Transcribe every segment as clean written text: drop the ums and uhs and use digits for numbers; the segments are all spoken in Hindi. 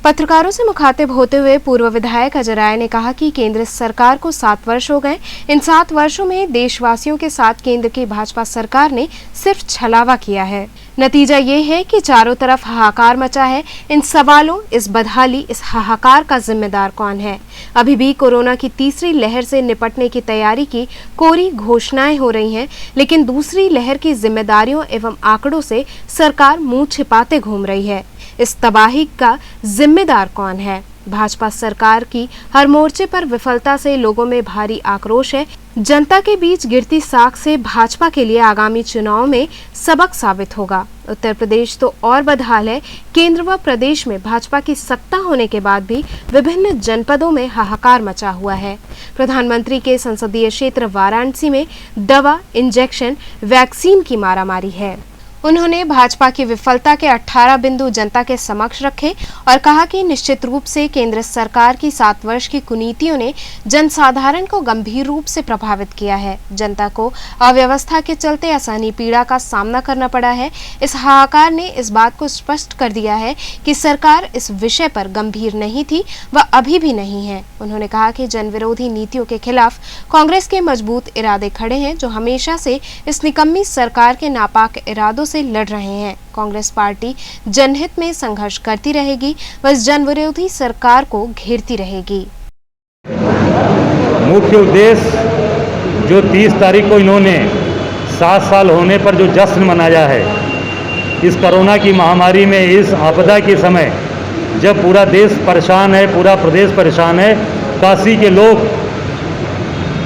पत्रकारों से मुखातिब होते हुए पूर्व विधायक अजय राय ने कहा कि केंद्र सरकार को 7 वर्ष हो गए। इन 7 वर्षों में देशवासियों के साथ केंद्र की भाजपा सरकार ने सिर्फ छलावा किया है। नतीजा ये है कि चारों तरफ हाहाकार मचा है। इन सवालों, इस बदहाली, इस हाहाकार का जिम्मेदार कौन है? अभी भी कोरोना की तीसरी लहर से निपटने की तैयारी की कोरी घोषणाएं हो रही हैं, लेकिन दूसरी लहर की जिम्मेदारियों एवं आंकड़ों से सरकार मुंह छिपाते घूम रही है। इस तबाही का जिम्मेदार कौन है? भाजपा सरकार की हर मोर्चे पर विफलता से लोगों में भारी आक्रोश है। जनता के बीच गिरती साख से भाजपा के लिए आगामी चुनाव में सबक साबित होगा। उत्तर प्रदेश तो और बदहाल है। केंद्र व प्रदेश में भाजपा की सत्ता होने के बाद भी विभिन्न जनपदों में हाहाकार मचा हुआ है। प्रधानमंत्री के संसदीय क्षेत्र वाराणसी में दवा, इंजेक्शन, वैक्सीन की मारामारी है। उन्होंने भाजपा की विफलता के 18 बिंदु जनता के समक्ष रखे और कहा कि निश्चित रूप से केंद्र सरकार की 7 वर्ष की कुनीतियों ने जनसाधारण को गंभीर रूप से प्रभावित किया है। जनता को अव्यवस्था के चलते असहनीय पीड़ा का सामना करना पड़ा है। इस हाहाकार ने इस बात को स्पष्ट कर दिया है कि सरकार इस विषय पर गंभीर नहीं थी व अभी भी नहीं है। उन्होंने कहा कि जन विरोधी नीतियों के खिलाफ कांग्रेस के मजबूत इरादे खड़े हैं, जो हमेशा से इस निकम्मी सरकार के नापाक इरादों से लड़ रहे हैं। कांग्रेस पार्टी जनहित में संघर्ष करती रहेगी व इस जन विरोधी सरकार को घेरती रहेगी। मुख्य उद्देश्य जो 30 तारीख को इन्होंने 7 साल होने पर जो जश्न मनाया है, इस कोरोना की महामारी में, इस आपदा के समय जब पूरा देश परेशान है, पूरा प्रदेश परेशान है, काशी के लोग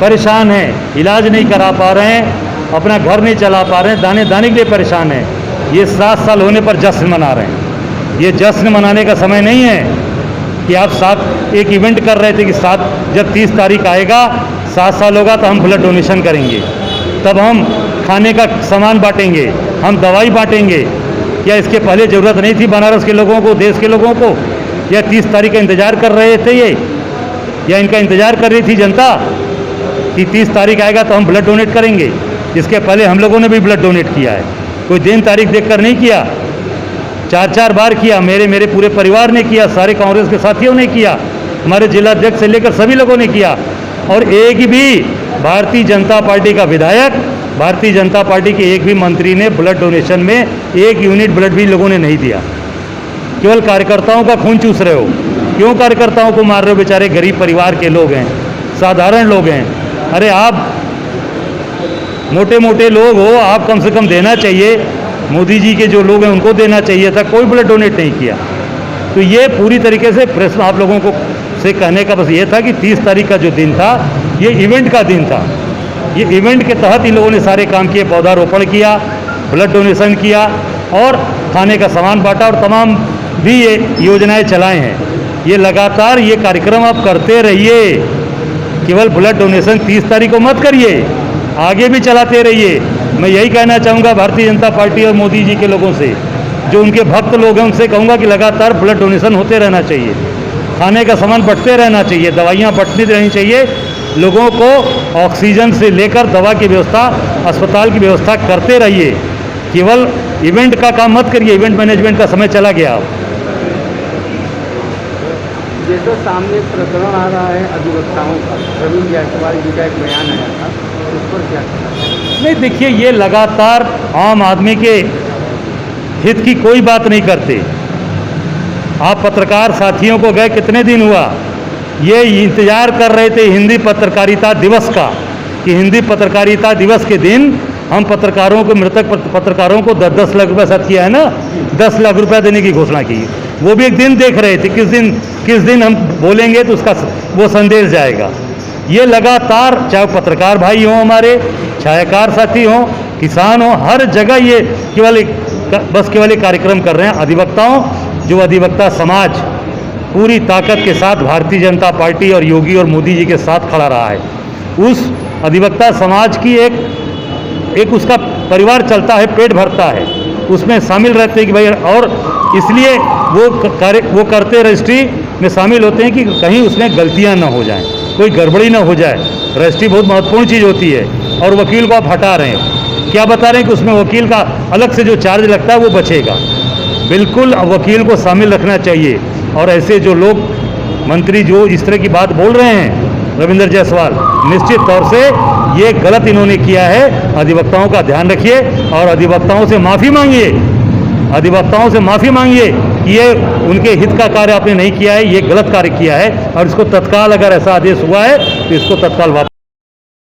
परेशान हैं, इलाज नहीं करा पा रहे हैं, अपना घर नहीं चला पा रहे हैं, दाने दाने के लिए परेशान हैं। ये 7 साल होने पर जश्न मना रहे हैं। ये जश्न मनाने का समय नहीं है कि आप एक इवेंट कर रहे थे कि जब 30 तारीख आएगा, 7 साल होगा तो हम ब्लड डोनेशन करेंगे, तब हम खाने का सामान बांटेंगे, हम दवाई बांटेंगे। क्या इसके पहले ज़रूरत नहीं थी बनारस के लोगों को, देश के लोगों को? या 30 तारीख का इंतज़ार कर रहे थे ये, या इनका इंतज़ार कर रही थी जनता कि 30 तारीख आएगा तो हम ब्लड डोनेट करेंगे? इसके पहले हम लोगों ने भी ब्लड डोनेट किया है। कोई दिन तारीख देखकर नहीं किया, 4-4 बार किया। मेरे पूरे परिवार ने किया, सारे कांग्रेस के साथियों ने किया, हमारे जिला अध्यक्ष से लेकर सभी लोगों ने किया। और एक भी भारतीय जनता पार्टी का विधायक, भारतीय जनता पार्टी के एक भी मंत्री ने ब्लड डोनेशन में 1 यूनिट ब्लड भी लोगों ने नहीं दिया। केवल कार्यकर्ताओं का खून चूस रहे हो। क्यों कार्यकर्ताओं को मार रहे हो? बेचारे गरीब परिवार के लोग हैं, साधारण लोग हैं। अरे आप मोटे मोटे लोग हो, आप कम से कम देना चाहिए। मोदी जी के जो लोग हैं उनको देना चाहिए था, कोई ब्लड डोनेट नहीं किया। तो ये पूरी तरीके से प्रेस आप लोगों को से कहने का बस ये था कि 30 तारीख का जो दिन था, ये इवेंट का दिन था। ये इवेंट के तहत इन लोगों ने सारे काम किए, पौधारोपण किया, ब्लड डोनेशन किया और खाने का सामान बांटा और तमाम भी ये योजनाएं चलाए हैं। ये लगातार ये कार्यक्रम आप करते रहिए। केवल ब्लड डोनेशन 30 तारीख को मत करिए, आगे भी चलाते रहिए। मैं यही कहना चाहूँगा भारतीय जनता पार्टी और मोदी जी के लोगों से, जो उनके भक्त लोग हैं, उनसे कहूँगा कि लगातार ब्लड डोनेशन होते रहना चाहिए, खाने का सामान बंटते रहना चाहिए, दवाइयाँ बंटती रहनी चाहिए। लोगों को ऑक्सीजन से लेकर दवा की व्यवस्था, अस्पताल की व्यवस्था करते रहिए। केवल इवेंट का काम मत करिए, इवेंट मैनेजमेंट का समय चला गया। जैसे सामने प्रकरण आ रहा है अधिवक्ताओं का, प्रवीण जायसवाल जी का एक बयान आया था, उस पर क्या? नहीं, देखिए, ये लगातार आम आदमी के हित की कोई बात नहीं करते। आप पत्रकार साथियों को गए, कितने दिन हुआ ये इंतजार कर रहे थे हिंदी पत्रकारिता दिवस का, कि हिंदी पत्रकारिता दिवस के दिन हम पत्रकारों को, मृतक पत्रकारों को 10-10 लाख रुपये साथ किया है ना, 10 लाख रुपया देने की घोषणा की। वो भी एक दिन देख रहे थे, किस दिन हम बोलेंगे तो उसका वो संदेश जाएगा। ये लगातार, चाहे पत्रकार भाई हों, हमारे छायाकार साथी हों, किसान हों, हर जगह ये केवल एक कार्यक्रम कर रहे हैं। अधिवक्ताओं, जो अधिवक्ता समाज पूरी ताकत के साथ भारतीय जनता पार्टी और योगी और मोदी जी के साथ खड़ा रहा है, उस अधिवक्ता समाज की एक उसका परिवार चलता है, पेट भरता है, उसमें शामिल रहते हैं कि भाई, और इसलिए वो करते रजिस्ट्री में शामिल होते हैं कि कहीं उसमें गलतियां ना हो जाएं, कोई गड़बड़ी ना हो जाए। रजिस्ट्री बहुत महत्वपूर्ण चीज़ होती है और वकील को आप हटा रहे हैं, क्या बता रहे हैं कि उसमें वकील का अलग से जो चार्ज लगता है वो बचेगा। बिल्कुल वकील को शामिल रखना चाहिए। और ऐसे जो लोग मंत्री जो इस तरह की बात बोल रहे हैं रविंद्र जायसवाल, निश्चित तौर से ये गलत इन्होंने किया है। अधिवक्ताओं का ध्यान रखिए और अधिवक्ताओं से माफ़ी मांगिए, अधिवक्ताओं से माफ़ी मांगिए कि ये उनके हित का कार्य आपने नहीं किया है, ये गलत कार्य किया है और इसको तत्काल, अगर ऐसा आदेश हुआ है तो इसको तत्काल वापस